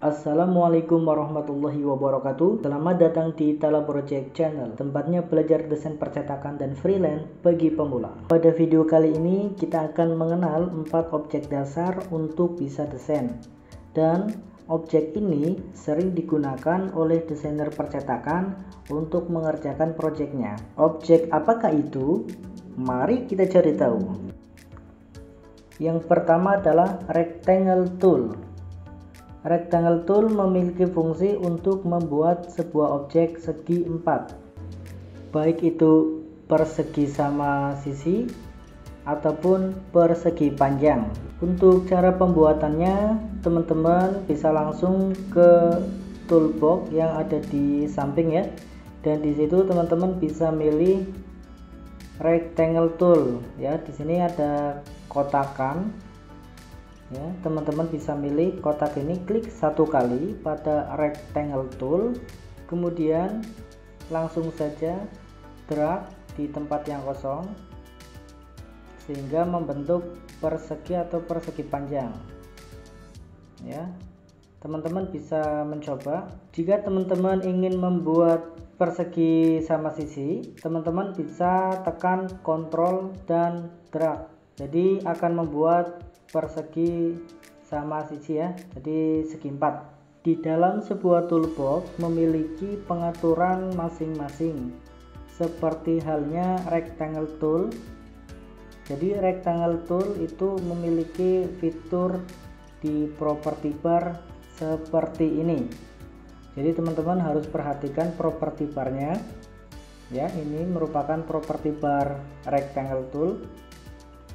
Assalamualaikum warahmatullahi wabarakatuh. Selamat datang di Tala Project Channel, tempatnya belajar desain percetakan dan freelance bagi pemula. Pada video kali ini kita akan mengenal 4 objek dasar untuk bisa desain. Dan objek ini sering digunakan oleh desainer percetakan untuk mengerjakan proyeknya. Objek apakah itu? Mari kita cari tahu. Yang pertama adalah rectangle tool. Rectangle tool memiliki fungsi untuk membuat sebuah objek segi 4, baik itu persegi sama sisi ataupun persegi panjang. Untuk cara pembuatannya, teman-teman bisa langsung ke toolbox yang ada di samping ya, dan di situ teman-teman bisa milih rectangle tool ya. Di sini ada kotakan ya, teman-teman bisa milih kotak ini, klik satu kali pada rectangle tool, kemudian langsung saja drag di tempat yang kosong sehingga membentuk persegi atau persegi panjang ya. Teman-teman bisa mencoba. Jika teman-teman ingin membuat persegi sama sisi, teman-teman bisa tekan Ctrl dan drag, jadi akan membuat persegi sama sisi ya, jadi segi 4. Di dalam sebuah toolbox memiliki pengaturan masing-masing seperti halnya rectangle tool. Jadi rectangle tool itu memiliki fitur di property bar seperti ini. Jadi teman-teman harus perhatikan property barnya ya. Ini merupakan property bar rectangle tool.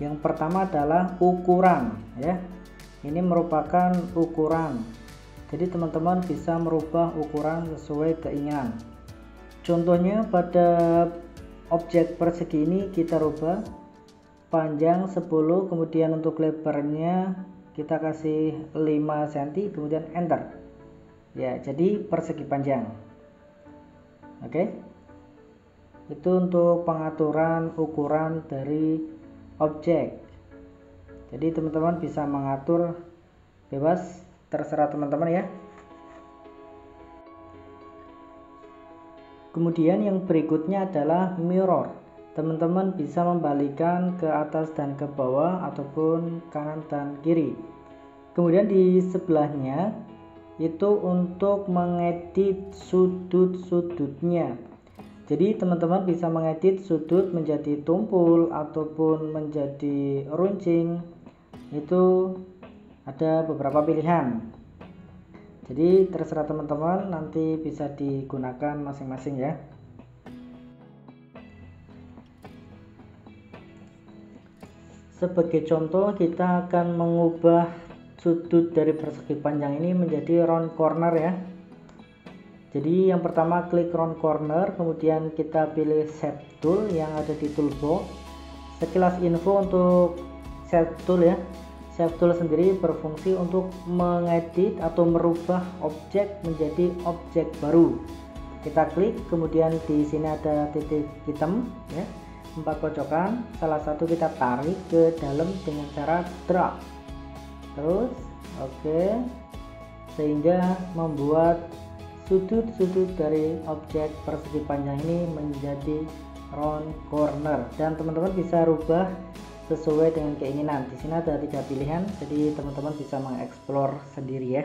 Yang pertama adalah ukuran ya. Ini merupakan ukuran. Jadi teman-teman bisa merubah ukuran sesuai keinginan. Contohnya pada objek persegi ini kita rubah panjang 10, kemudian untuk lebarnya kita kasih 5 cm, kemudian enter. Ya, jadi persegi panjang. Oke. Itu untuk pengaturan ukuran dari objek. Jadi teman-teman bisa mengatur bebas, terserah teman-teman ya. Kemudian yang berikutnya adalah mirror. Teman-teman bisa membalikkan ke atas dan ke bawah ataupun kanan dan kiri. Kemudian di sebelahnya itu untuk mengedit sudut-sudutnya. Jadi teman-teman bisa mengedit sudut menjadi tumpul ataupun menjadi runcing. Itu ada beberapa pilihan. Jadi terserah teman-teman, nanti bisa digunakan masing-masing ya. Sebagai contoh, kita akan mengubah sudut dari persegi panjang ini menjadi round corner ya. Jadi yang pertama klik round corner, kemudian kita pilih shape tool yang ada di toolbox. Sekilas info untuk shape tool ya. Shape tool sendiri berfungsi untuk mengedit atau merubah objek menjadi objek baru. Kita klik, kemudian di sini ada titik hitam ya, 4 kocokan. Salah satu kita tarik ke dalam dengan cara drag. Terus oke, sehingga membuat sudut-sudut dari objek persegi panjang ini menjadi round corner, dan teman-teman bisa rubah sesuai dengan keinginan. Di sini ada 3 pilihan, jadi teman-teman bisa mengeksplor sendiri ya.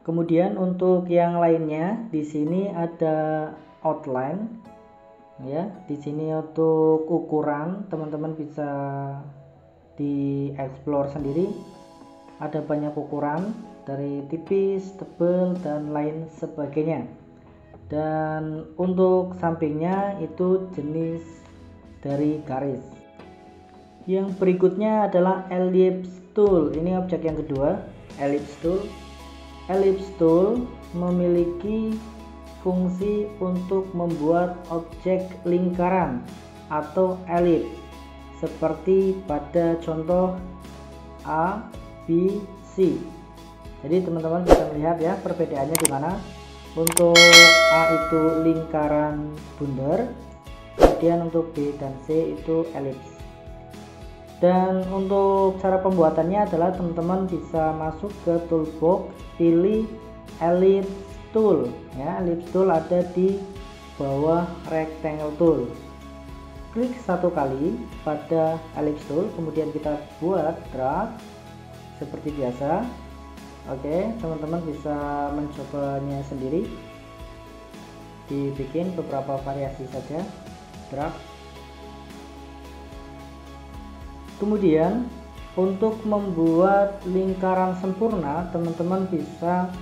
Kemudian untuk yang lainnya, di sini ada outline ya. Di sini untuk ukuran teman-teman bisa dieksplor sendiri. Ada banyak ukuran dari tipis, tebal, dan lain sebagainya. Dan untuk sampingnya itu jenis dari garis. Yang berikutnya adalah ellipse tool. Ini objek yang kedua, ellipse tool. Ellipse tool memiliki fungsi untuk membuat objek lingkaran atau elips seperti pada contoh A, B, C. Jadi teman-teman bisa melihat ya perbedaannya di mana. Untuk A itu lingkaran bundar, kemudian untuk B dan C itu elips. Dan untuk cara pembuatannya adalah teman-teman bisa masuk ke toolbox, pilih ellipse tool ya. Ellipse tool ada di bawah rectangle tool. Klik satu kali pada ellipse tool, kemudian kita buat drag seperti biasa. Oke, teman-teman bisa mencobanya sendiri, dibikin beberapa variasi saja, drag. Kemudian untuk membuat lingkaran sempurna, teman-teman bisa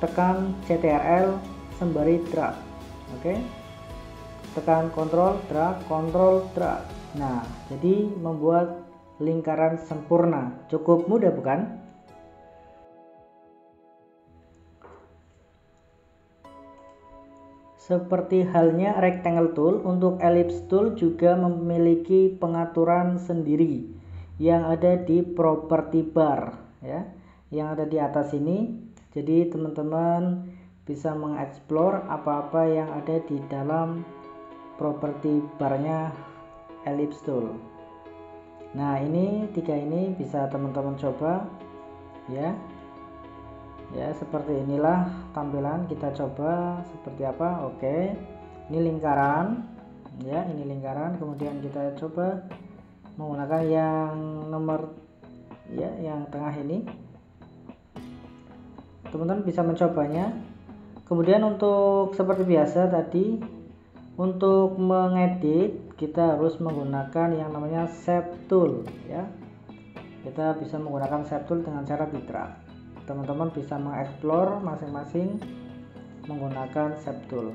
tekan CTRL sembari drag. Oke, tekan Ctrl drag, Ctrl drag. Nah, jadi membuat lingkaran sempurna. Cukup mudah bukan? Seperti halnya rectangle tool, untuk ellipse tool juga memiliki pengaturan sendiri yang ada di property bar ya, yang ada di atas ini. Jadi teman-teman bisa mengeksplor apa-apa yang ada di dalam property barnya ellipse tool. Nah, ini tiga ini bisa teman-teman coba ya. Ya, seperti inilah tampilan. Kita coba seperti apa. Oke, ini lingkaran ya, ini lingkaran. Kemudian kita coba menggunakan yang nomor ya, yang tengah ini. Teman-teman bisa mencobanya. Kemudian untuk seperti biasa tadi, untuk mengedit kita harus menggunakan yang namanya shape tool ya. Kita bisa menggunakan shape tool dengan cara di drag. Teman-teman bisa mengeksplor masing-masing menggunakan shape tool.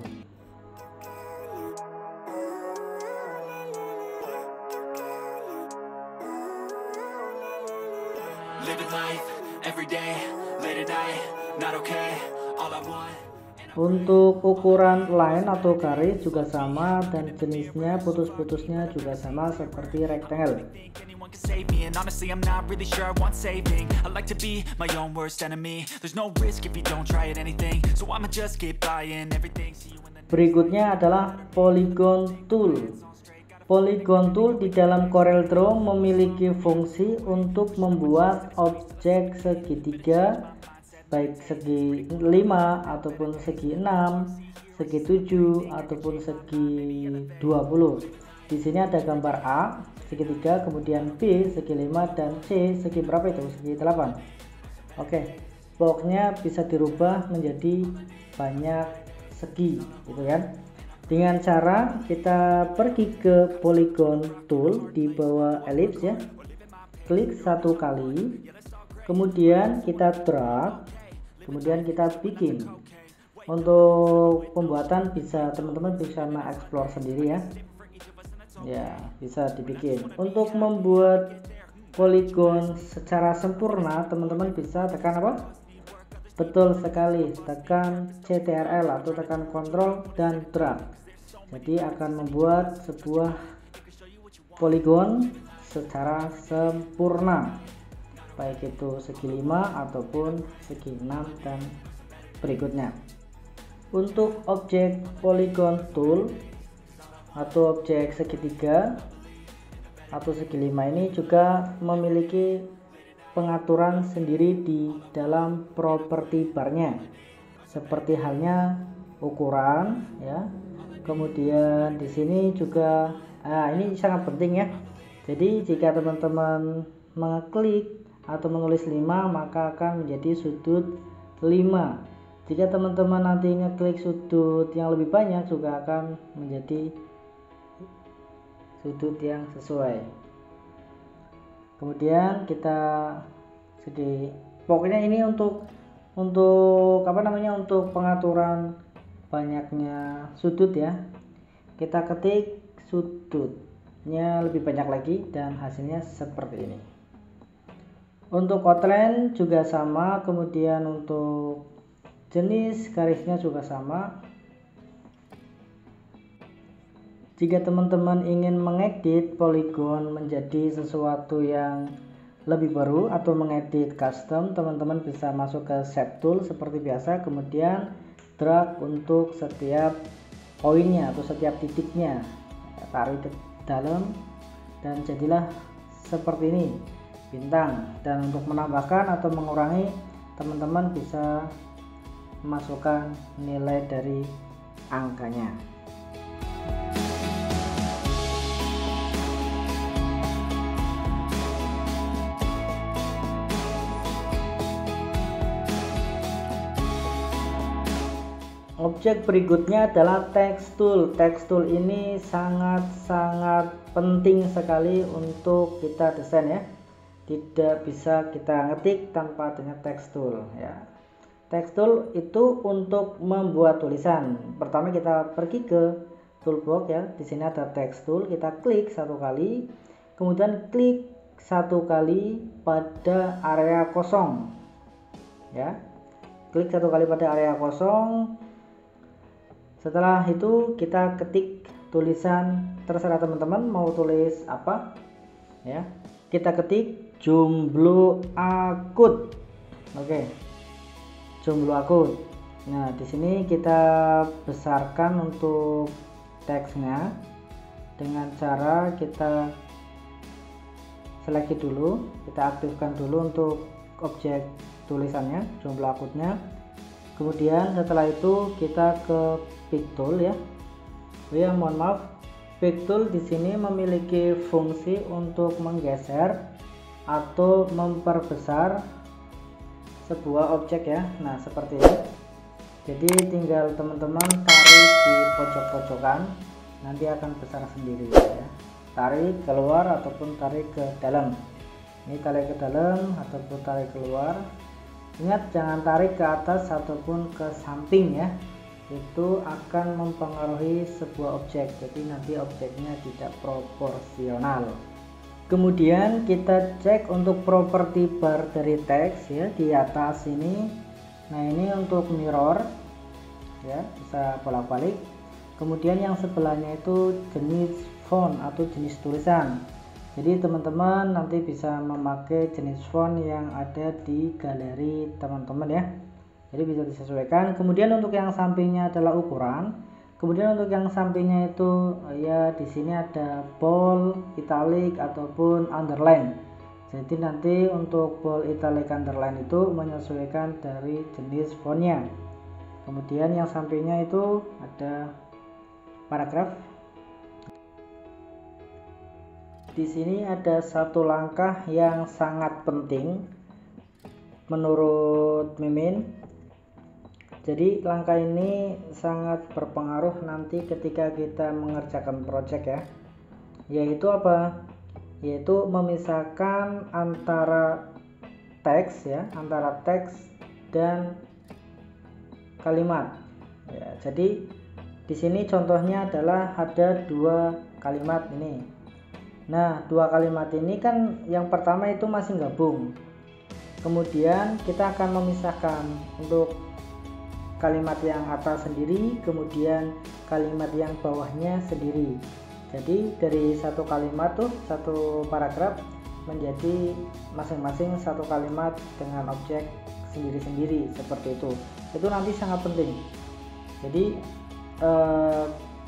Untuk ukuran line atau garis juga sama, dan jenisnya putus-putusnya juga sama seperti rectangle. Berikutnya adalah polygon tool. Polygon tool di dalam CorelDRAW memiliki fungsi untuk membuat objek segitiga, baik segi 5 ataupun segi 6, segi 7 ataupun segi 20. Di sini ada gambar A segitiga, kemudian B segi 5, dan C segi berapa itu? Segi 8. Oke, pokoknya bisa dirubah menjadi banyak segi gitu kan. Dengan cara kita pergi ke polygon tool di bawah ellipse ya, klik satu kali, kemudian kita drag, kemudian kita bikin. Untuk pembuatan bisa teman-teman bisa mengeksplor sendiri ya. Ya, bisa dibikin. Untuk membuat polygon secara sempurna, teman-teman bisa tekan apa? Betul sekali, tekan CTRL atau tekan Ctrl dan drag. Jadi akan membuat sebuah polygon secara sempurna, baik itu segi 5 ataupun segi 6 dan berikutnya. Untuk objek polygon tool atau objek segitiga atau segi 5 ini juga memiliki pengaturan sendiri di dalam property barnya, seperti halnya ukuran ya. Kemudian di sini juga ini sangat penting ya. Jadi jika teman-teman mengeklik atau menulis 5, maka akan menjadi sudut 5. Jika teman-teman nanti ngeklik sudut yang lebih banyak, juga akan menjadi sudut yang sesuai. Kemudian kita pokoknya ini untuk apa namanya, untuk pengaturan banyaknya sudut ya. Kita ketik sudutnya lebih banyak lagi dan hasilnya seperti ini. Untuk outline juga sama, kemudian untuk jenis garisnya juga sama. Jika teman-teman ingin mengedit polygon menjadi sesuatu yang lebih baru atau mengedit custom, teman-teman bisa masuk ke shape tool seperti biasa, kemudian drag untuk setiap poinnya atau setiap titiknya, tarik ke dalam dan jadilah seperti ini bintang. Dan untuk menambahkan atau mengurangi, teman-teman bisa memasukkan nilai dari angkanya. Objek berikutnya adalah text tool. Text tool ini sangat-sangat penting sekali untuk kita desain ya. Tidak bisa kita ngetik tanpa adanya text tool ya. Text tool itu untuk membuat tulisan. Pertama kita pergi ke toolbox ya. Di sini ada text tool, kita klik satu kali, kemudian klik satu kali pada area kosong ya. Klik satu kali pada area kosong. Setelah itu kita ketik tulisan, terserah teman-teman mau tulis apa ya. Kita ketik jomblo akut. Oke. Jomblo akut. Nah, di sini kita besarkan untuk teksnya dengan cara kita seleksi dulu, kita aktifkan dulu untuk objek tulisannya, jomblo akutnya. Kemudian setelah itu kita ke pick tool ya. Oh ya, mohon maaf, pick tool di sini memiliki fungsi untuk menggeser atau memperbesar sebuah objek ya. Nah, seperti ini. Jadi tinggal teman-teman tarik di pojok-pojokan, nanti akan besar sendiri ya. Tarik keluar ataupun tarik ke dalam. Ini tarik ke dalam ataupun tarik keluar. Ingat, jangan tarik ke atas ataupun ke samping ya, itu akan mempengaruhi sebuah objek, jadi nanti objeknya tidak proporsional. Kemudian kita cek untuk properti bar dari teks ya, di atas ini. Nah, ini untuk mirror ya, bisa bolak-balik. Kemudian yang sebelahnya itu jenis font atau jenis tulisan. Jadi teman-teman nanti bisa memakai jenis font yang ada di galeri teman-teman ya. Jadi bisa disesuaikan. Kemudian untuk yang sampingnya adalah ukuran. Kemudian untuk yang sampingnya itu ya di sini ada bold, italic ataupun underline. Jadi nanti untuk bold, italic, underline itu menyesuaikan dari jenis fontnya. Kemudian yang sampingnya itu ada paragraf. Di sini ada satu langkah yang sangat penting menurut Mimin. Jadi langkah ini sangat berpengaruh nanti ketika kita mengerjakan project ya. Yaitu apa? Yaitu memisahkan antara teks ya, antara teks dan kalimat. Ya, jadi di sini contohnya adalah ada dua kalimat ini. Nah, dua kalimat ini kan yang pertama itu masih gabung. Kemudian kita akan memisahkan untuk kalimat yang atas sendiri, kemudian kalimat yang bawahnya sendiri. Jadi dari satu kalimat tuh, satu paragraf menjadi masing-masing satu kalimat dengan objek sendiri-sendiri seperti itu. Itu nanti sangat penting. Jadi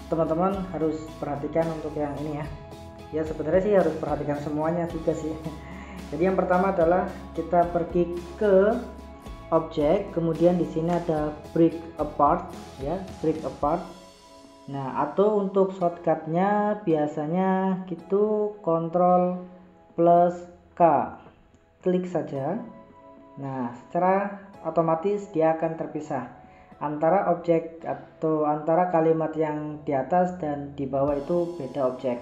teman-teman harus perhatikan untuk yang ini ya. Ya sebenarnya sih harus perhatikan semuanya juga sih. Jadi yang pertama adalah kita pergi ke objek, kemudian di sini ada break apart ya, break apart. Nah, atau untuk shortcutnya biasanya gitu Ctrl plus K, klik saja. Nah, secara otomatis dia akan terpisah antara objek atau antara kalimat yang di atas dan di bawah itu beda objek.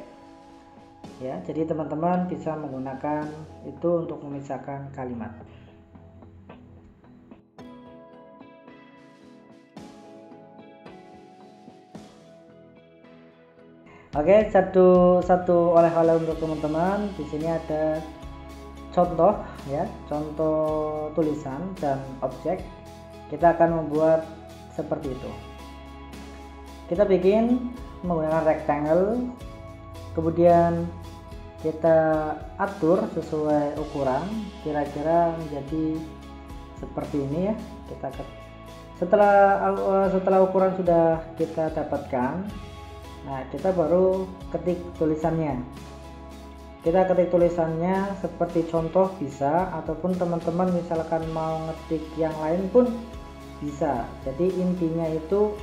Ya, jadi teman-teman bisa menggunakan itu untuk memisahkan kalimat. Oke, satu oleh-oleh untuk teman-teman. Di sini ada contoh ya, contoh tulisan dan objek. Kita akan membuat seperti itu. Kita bikin menggunakan rectangle, kemudian kita atur sesuai ukuran, kira-kira menjadi seperti ini ya. Kita Setelah ukuran sudah kita dapatkan, nah kita baru ketik tulisannya. Kita ketik tulisannya seperti contoh bisa, ataupun teman-teman misalkan mau ngetik yang lain pun bisa. Jadi intinya itu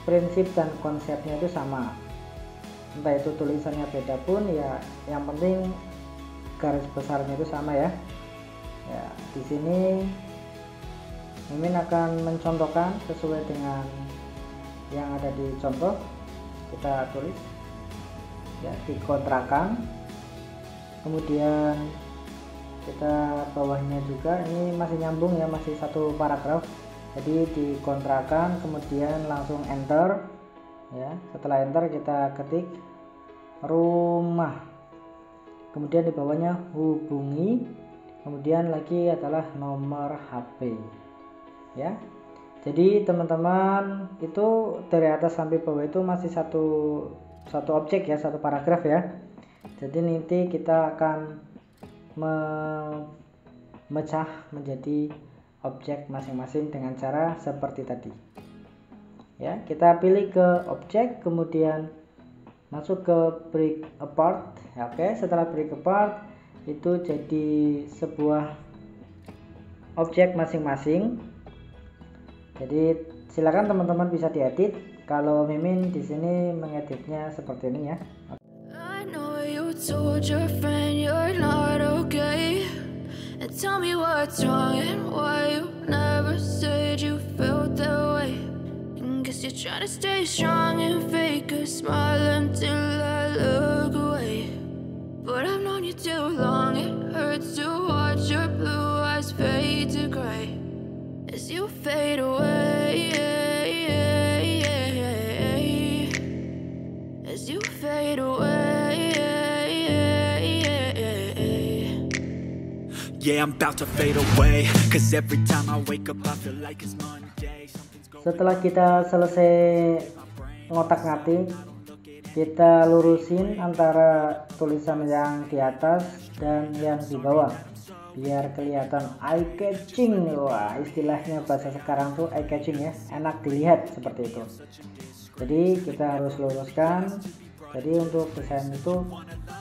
prinsip dan konsepnya itu sama. Entah itu tulisannya beda pun ya, yang penting garis besarnya itu sama ya. Ya, di sini Mimin akan mencontohkan sesuai dengan yang ada di contoh. Kita tulis ya, dikontrakan, kemudian kita bawahnya juga ini masih nyambung ya, masih satu paragraf. Jadi dikontrakan, kemudian langsung enter ya. Setelah enter kita ketik rumah, kemudian di bawahnya hubungi, kemudian lagi adalah nomor HP ya. Jadi teman-teman itu dari atas sampai bawah itu masih satu objek ya, satu paragraf ya. Jadi nanti kita akan memecah menjadi objek masing-masing dengan cara seperti tadi ya. Kita pilih ke objek, kemudian masuk ke break apart ya. Oke, setelah break apart itu jadi sebuah objek masing-masing. Jadi silakan teman-teman bisa diedit. Kalau Mimin di sini mengeditnya seperti ini ya. I know you told your friend you're not okay, and tell me what's wrong and why you never said you felt that way. And guess you're trying to stay strong and fake a smile until I look away. But I've known you too long, it hurts to watch your blue eyes fade to gray as you fade away, as you fade away. Yeah, I'm about to fade away, cause every time I wake up I feel like it's Monday. Setelah kita selesai ngotak-ngatik, kita lurusin antara tulisan yang di atas dan yang di bawah biar kelihatan eye catching. Wah, istilahnya bahasa sekarang tuh eye catching ya, enak dilihat seperti itu. Jadi kita harus luruskan. Jadi untuk desain itu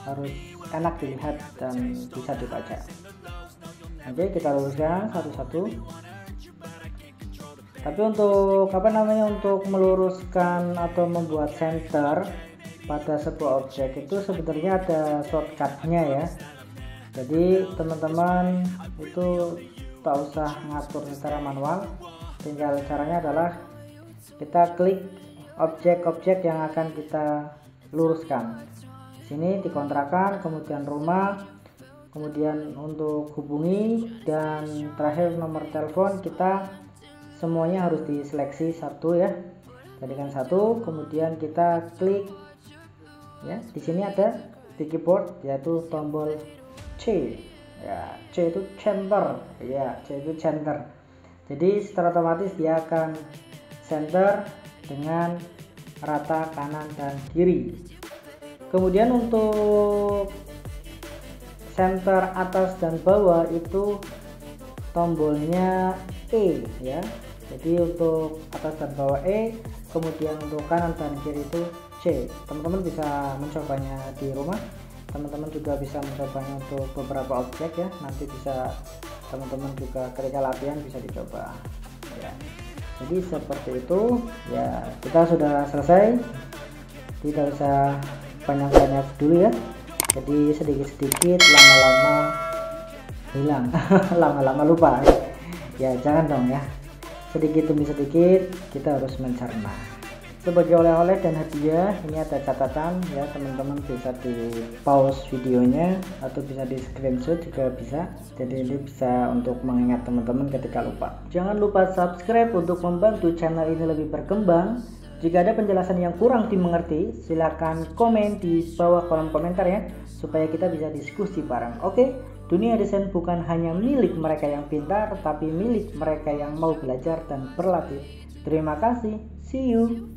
harus enak dilihat dan bisa dibaca. Oke, kita luruskan satu-satu. Tapi untuk untuk meluruskan atau membuat center pada sebuah objek itu sebenarnya ada shortcutnya ya. Jadi teman-teman itu tak usah ngatur secara manual, tinggal caranya adalah kita klik objek-objek yang akan kita luruskan. Sini dikontrakan, kemudian rumah, kemudian untuk hubungi, dan terakhir nomor telepon. Kita semuanya harus diseleksi satu ya, jadikan satu, kemudian kita klik ya. Di sini ada di keyboard yaitu tombol C ya. C itu center ya, C itu center. Jadi secara otomatis dia akan center dengan rata kanan dan kiri. Kemudian untuk center atas dan bawah itu tombolnya E ya. Jadi untuk atas dan bawah E, kemudian untuk kanan dan kiri itu C. Teman-teman bisa mencobanya di rumah. Teman-teman juga bisa mencobanya untuk beberapa objek ya. Nanti bisa teman-teman juga ketika latihan bisa dicoba ya. Jadi seperti itu ya. Kita sudah selesai, tidak usah banyak-banyak dulu ya. Jadi sedikit-sedikit, lama-lama hilang lama-lama lupa ya. Jangan dong ya, sedikit demi sedikit kita harus mencerna. Sebagai oleh-oleh dan hadiah ini ada catatan ya, teman-teman bisa di pause videonya atau bisa di screenshot juga bisa. Jadi ini bisa untuk mengingat teman-teman ketika lupa. Jangan lupa subscribe untuk membantu channel ini lebih berkembang. Jika ada penjelasan yang kurang dimengerti, silakan komen di bawah kolom komentar ya, supaya kita bisa diskusi bareng. Oke, dunia desain bukan hanya milik mereka yang pintar, tapi milik mereka yang mau belajar dan berlatih. Terima kasih, see you.